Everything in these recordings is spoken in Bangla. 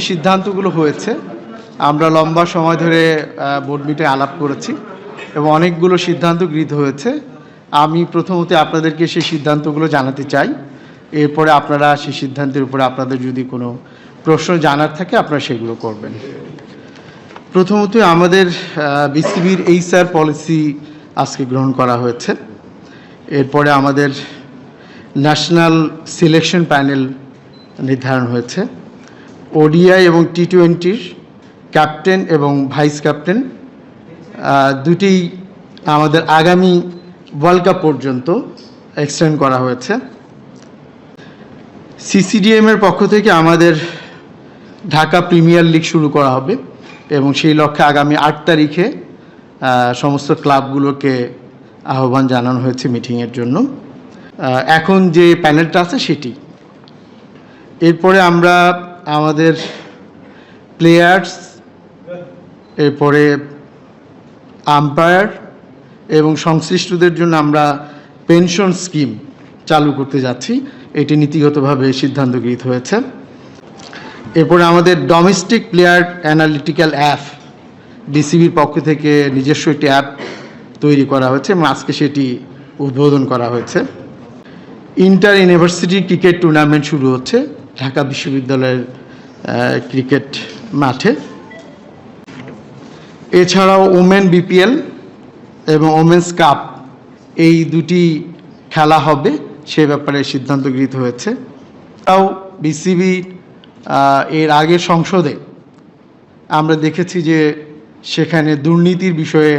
সিদ্ধান্তগুলো হয়েছে আমরা লম্বা সময় ধরে বোর্ড মিটে আলাপ করেছি এবং অনেকগুলো সিদ্ধান্ত গৃহীত হয়েছে। আমি প্রথমত আপনাদেরকে সেই সিদ্ধান্তগুলো জানাতে চাই, এরপরে আপনারা সেই সিদ্ধান্তের উপরে আপনাদের যদি কোনো প্রশ্ন জানার থাকে আপনারা সেগুলো করবেন। প্রথমত আমাদের বিসিবির এইচআর পলিসি আজকে গ্রহণ করা হয়েছে। এরপরে আমাদের ন্যাশনাল সিলেকশন প্যানেল নির্ধারণ হয়েছে। ওডিআই এবং টি-20-র ক্যাপ্টেন এবং ভাইস ক্যাপ্টেন দুটি আমাদের আগামী ওয়ার্ল্ড কাপ পর্যন্ত এক্সটেন্ড করা হয়েছে। সিসিডিএমের পক্ষ থেকে আমাদের ঢাকা প্রিমিয়ার লিগ শুরু করা হবে এবং সেই লক্ষ্যে আগামী 8 তারিখে সমস্ত ক্লাবগুলোকে আহ্বান জানানো হয়েছে মিটিংয়ের জন্য। এখন যে প্যানেলটা আছে সেটি। এরপরে আমরা আমাদের প্লেয়ার্স, এরপরে আম্পায়ার এবং সংশ্লিষ্টদের জন্য আমরা পেনশন স্কিম চালু করতে যাচ্ছি, এটি নীতিগতভাবে সিদ্ধান্ত গৃহীত হয়েছে। এরপরে আমাদের ডোমেস্টিক প্লেয়ার অ্যানালিটিক্যাল অ্যাপ বিসিবির পক্ষ থেকে নিজস্ব একটি অ্যাপ তৈরি করা হয়েছে এবং আজকে সেটি উদ্বোধন করা হয়েছে। ইন্টার ইউনিভার্সিটি ক্রিকেট টুর্নামেন্ট শুরু হচ্ছে ঢাকা বিশ্ববিদ্যালয়ের ক্রিকেট মাঠে। এছাড়াও ওমেন বিপিএল এবং ওমেন্স কাপ এই দুটি খেলা হবে সে ব্যাপারে সিদ্ধান্ত গৃহীত হয়েছে। তাও বিসিবি এর আগের সংসদে আমরা দেখেছি যে সেখানে দুর্নীতির বিষয়ে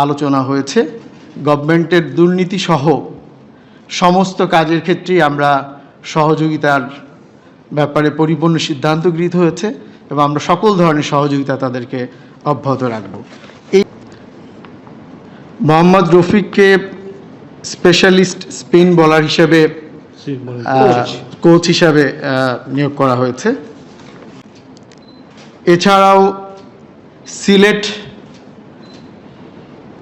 আলোচনা হয়েছে। গভর্নমেন্টের দুর্নীতি সহ সমস্ত কাজের ক্ষেত্রেই আমরা সহযোগিতার ব্যাপারে পরিপূর্ণ সিদ্ধান্ত গৃহীত হয়েছে এবং আমরা সকল ধরনের সহযোগিতা তাদেরকে অব্যাহত রাখব। এই মোহাম্মদ রফিককে স্পেশালিস্ট স্পিন বোলার হিসেবে কোচ হিসাবে নিয়োগ করা হয়েছে। এছাড়াও সিলেট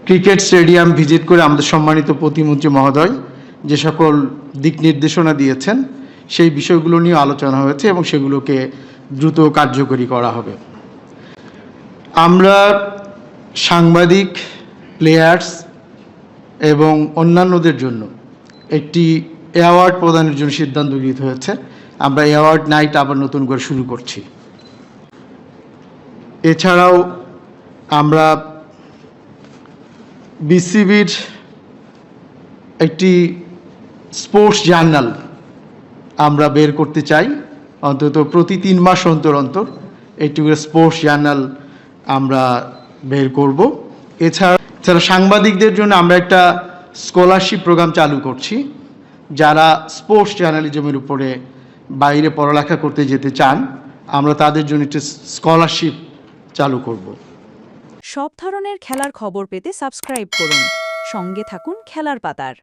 ক্রিকেট স্টেডিয়াম ভিজিট করে আমাদের সম্মানিত প্রতিমন্ত্রী মহোদয় যে সকল দিক নির্দেশনা দিয়েছেন সেই বিষয়গুলো নিয়ে আলোচনা হয়েছে এবং সেগুলোকে দ্রুত কার্যকরী করা হবে। আমরা সাংবাদিক, প্লেয়ার্স এবং অন্যান্যদের জন্য একটি অ্যাওয়ার্ড প্রদানের জন্য সিদ্ধান্ত গৃহীত হয়েছে। আমরা অ্যাওয়ার্ড নাইট আবার নতুন করে শুরু করছি। এছাড়াও আমরা বিসিবির একটি স্পোর্টস জার্নাল আমরা বের করতে চাই, অন্তত প্রতি 3 মাস অন্তর অন্তর একটি করে স্পোর্টস জার্নাল আমরা বের করব। এছাড়া সাংবাদিকদের জন্য আমরা একটা স্কলারশিপ প্রোগ্রাম চালু করছি। যারা স্পোর্টস জার্নালিজমের উপরে বাইরে পড়ালেখা করতে যেতে চান আমরা তাদের জন্য একটা স্কলারশিপ চালু করব। সব ধরনের খেলার খবর পেতে সাবস্ক্রাইব করুন। সঙ্গে থাকুন খেলার পাতার।